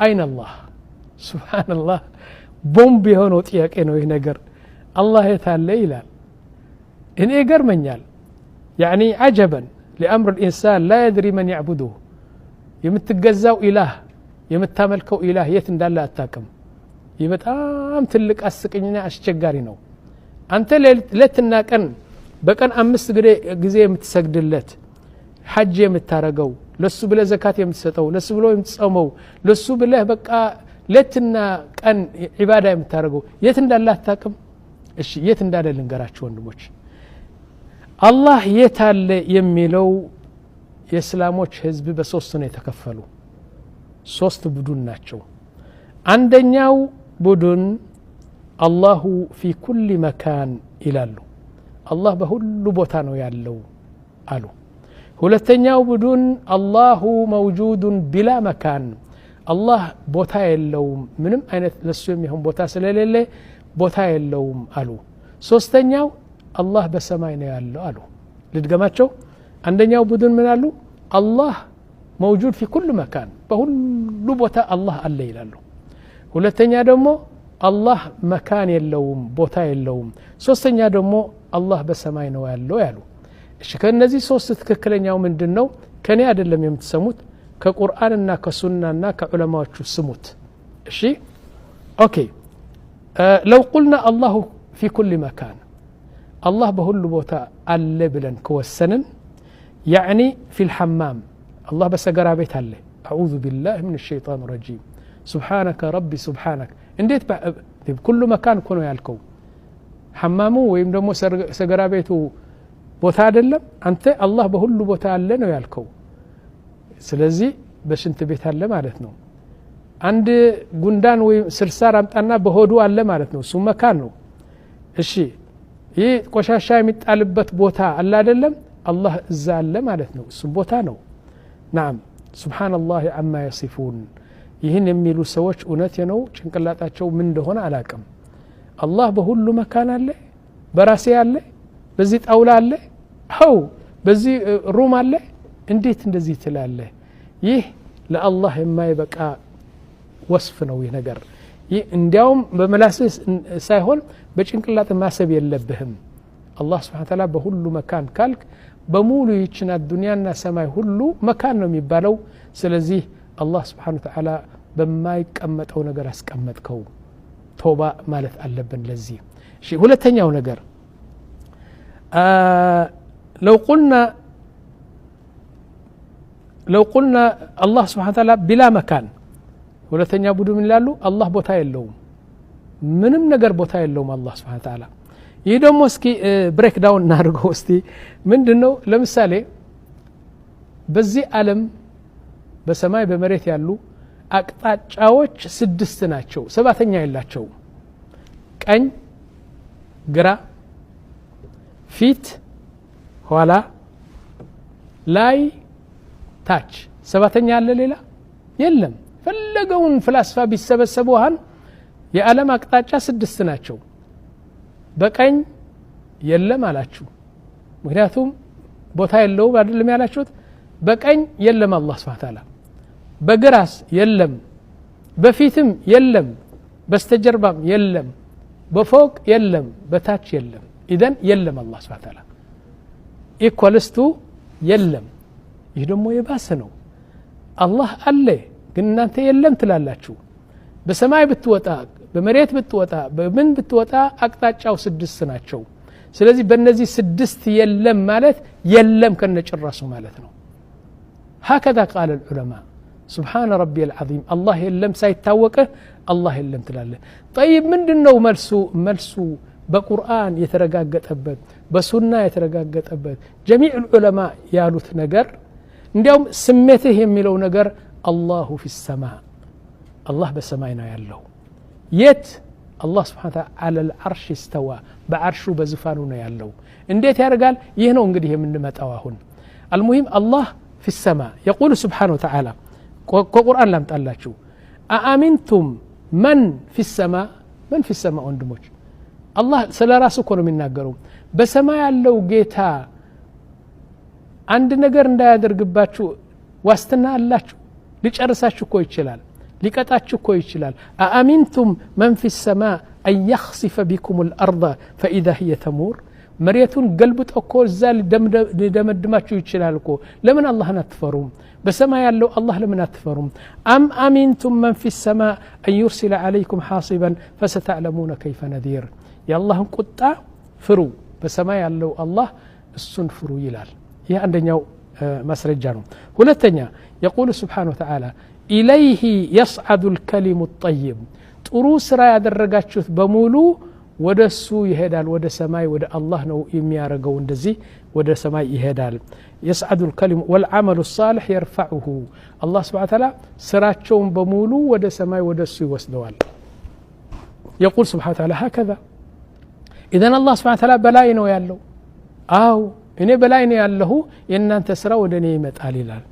አይነ አላህ ሱብሃንአላህ ቦምብ የሆነው ጥያቄ ነው ይህ ነገር አላህ የታለ ይላል እኔ ገርመኛል يعني عجبا لأمر الإنسان لا يدري من يعبده يمتجزاو إله يمتاملكو إله يت እንዳለ አታውቅም ይህ በጣም ትልቅ አስቀኝና አስቸጋሪ ነው አንተ ለትና ቀን በቀን 5 ጊዜ የምትሰግድለት ሐጅ የምታረገው ለሱ ብለህ ዘካት የምትሰጠው ለሱ ብሎ የምትጾመው ለሱ ብለህ በቃ ለትና ቀን ኢባዳ የምታረገው የት እንዳለ አታውቅም እሺ የት እንዳለ ልንገራችሁ ወንድሞች አላህ የት አለ የሚለው የእስላሞች ህዝብ በሶስት ነው የተከፈሉ ሶስት ቡድን ናቸው አንደኛው ቡድን አላሁ ፊ ኩል መካን ይላሉ አላህ በሁሉ ቦታ ነው ያለው አሉ ሁለተኛው ቡድን አላሁ መውጁዱን ቢላ መካን አላህ ቦታ የለውም ምንም አይነት ለሱ የሚሆን ቦታ ስለሌለ ቦታ የለውም አሉ ሶስተኛው አላህ በሰማይ ነው ያለው አሉ ልድገማቸው አንደኛው ቡድን ምን አሉ አላህ መውጁድ ፊ ኩል መካን በሁሉ ቦታ አላህ አለ ይላሉ ሁለተኛ ደግሞ አላህ መካን የለውም ቦታ የለውም ሶስተኛ ደግሞ አላህ በሰማይ ነው ያለው ያሉ እሺ ከነዚህ ሶስት ትክክለኛው ምንድነው ከኔ አይደለም የምትሰሙት ከቁርአንና ከሱናና ከዑለማዎቹ ስሙት እሺ ኦኬ لو قلنا الله في كل مكان الله بهل بوتا አለ ብለን ከወሰንን يعني في الحمام الله በሰገራ ቤት አለ اعوذ بالله من الشيطان الرجيم سبحانك ربي سبحانك እንዴት كل مكان ኮኖ ያልከው حمامو ወይም ደግሞ ሰገራ ቤቱ ቦታ አይደለም አንተ አላህ በሁሉ ቦታ አለ ነው ያልከው ስለዚህ በሽንት ቤት አለ ማለት ነው አንድ ጉንዳን ወይ ስርሳር አምጣና በሆዱ አለ ማለት ነው እሱ መካን ነው እሺ ይህ ቆሻሻ የሚጣልበት ቦታ አለ አይደለም አላህ እዛ አለ ማለት ነው እሱ ቦታ ነው نعم سبحان الله عما يصفون ይህን የሚሉ ሰዎች እውነት ነው ጭንቅላታቸው ምን እንደሆነ አላቅም አላህ በሁሉ መካን አለ በራሴ አለ በዚህ ጣውላ አለ አው በዚህ ሩም አለ እንዴት እንደዚህ ትላለህ ይህ ለአላህ የማይበቃ ወስፍ ነው ይህ ነገር ይህ እንዲያውም በመላስስ ሳይሆን በጭንቅላት ማሰብ የለብህም አላህ Subhanahu Ta'ala በሁሉ መካን ካልክ በሙሉ ይችና ዱንያና ሰማይ ሁሉ መካን ነው የሚባለው ስለዚህ አላህ Subhanahu Ta'ala በማይቀመጠው ነገር አስቀመጥከው ቶባ ማለት አለብን ለዚህ እሺ ሁለተኛው ነገር لو قلنا الله سبحانه وتعالى بلا مكان ሁለተኛ ቡድን ይላሉ አላህ ቦታ የለውም ምንም ነገር ቦታ የለውም አላህ Subhanahu Wa Ta'ala ይህ ደግሞ እስኪ ብሬክ ዳውን እናድርገው እስቲ ምንድነው ለምሳሌ በዚህ ዓለም በሰማይ በመሬት ያሉ አቅጣጫዎች 6 ናቸው ሰባተኛ የላቸው ቀኝ ግራ ፊት ኋላ ላይ ታች ሰባተኛ አለ ሌላ የለም ፈለገውን ፍልስፋ ቢሰበሰቡሃን የዓለም አቅጣጫ 6 ናቸው በቀኝ የለም አላችሁ ምክንያቱም ቦታ የለውም አይደለም ያላችሁት በቀኝ የለም አላህ Subhanahu Wa Ta'ala በግራስ የለም በፊትም የለም በስተጀርባም የለም በፎቅ የለም በታች የለም ኢደን የለም አላህ Subhanahu Wa Ta'ala ኢኳልስቱ የለም ይህ ደግሞ የባሰ ነው አላህ አለ ግን እናንተ የለም ትላላችሁ በሰማይ ብትወጣ በመሬት ብትወጣ በምን ብትወጣ አቅጣጫው 6 ናቸው ስለዚህ በእነዚህ 6 የለም ማለት የለም ከነጭራሱ ማለት ነው هكذا قال العلماء سبحان ربي العظيم الله يلم سايتاوقه الله يلم تلاله طيب ምንድነው መልሱ በቁርአን የተረጋገጠበት በሱና የተረጋገጠበት جميع العلماء ያሉት ነገር እንዲያውም ስሜትህ የሚለው ነገር الله في السماء الله በሰማይ ነው ያለው የት الله سبحانه وتعالى على العرش استوى بعرشه በዙፋኑ ነው ያለው እንዴት ያርጋል ይህ ነው እንግዲህ የምንመጣው አሁን المهم الله في السماء يقول سبحانه وتعالى قرآن لم تقلاችሁ أأمنتم من في السماء من في السماء ወንድሞች الله ስለ ራሱ እኮ ነው የሚናገረው በሰማይ ያለው ጌታ አንድ ነገር እንዳያደርግባችሁ ዋስትና አላችሁ ሊጨርሳችሁ እኮ ይችላል ሊቀጣችሁ እኮ ይችላል አአሚንቱም መን ፊ السماء أن يخسف بكم الأرض فإذا هي تمور مريتون قلبت እኮ እዛ ሊደመድማችሁ ይችላል እኮ ለምን አላህን አትፈሩም በሰማይ ያለው አላህ ለምን አትፈሩም أم أمنتم من في السماء أن يرسل عليكم حاصبا فستعلمون كيف نذير يا الله ቁጣ ፍሩ በሰማይ ያለው አላህ እሱን ፍሩ ይላል ይህ አንደኛው ማስረጃ ነው ሁለተኛ يقول سبحانه وتعالى إليه يصعد الكلم الطيب ጥሩ ስራ ያደረጋችሁት በሙሉ ወደሱ ይሄዳል ወደ ሰማይ ወደ አላህ ነው የሚያረጋው እንደዚህ ወደ ሰማይ ይሄዳል يصعد الكلم والعمل الصالح يرفعه الله سبحانه وتعالى ስራቸውን በሙሉ ወደ ሰማይ ወደሱ ይወስደዋል يقول سبحانه وتعالى هكذا إذن الله سبحانه وتعالى በላይ ነው ያለው አው እኔ በላይ ነው ያለሁ የእናንተ ስራ ወደ እኔ ይመጣል ይላል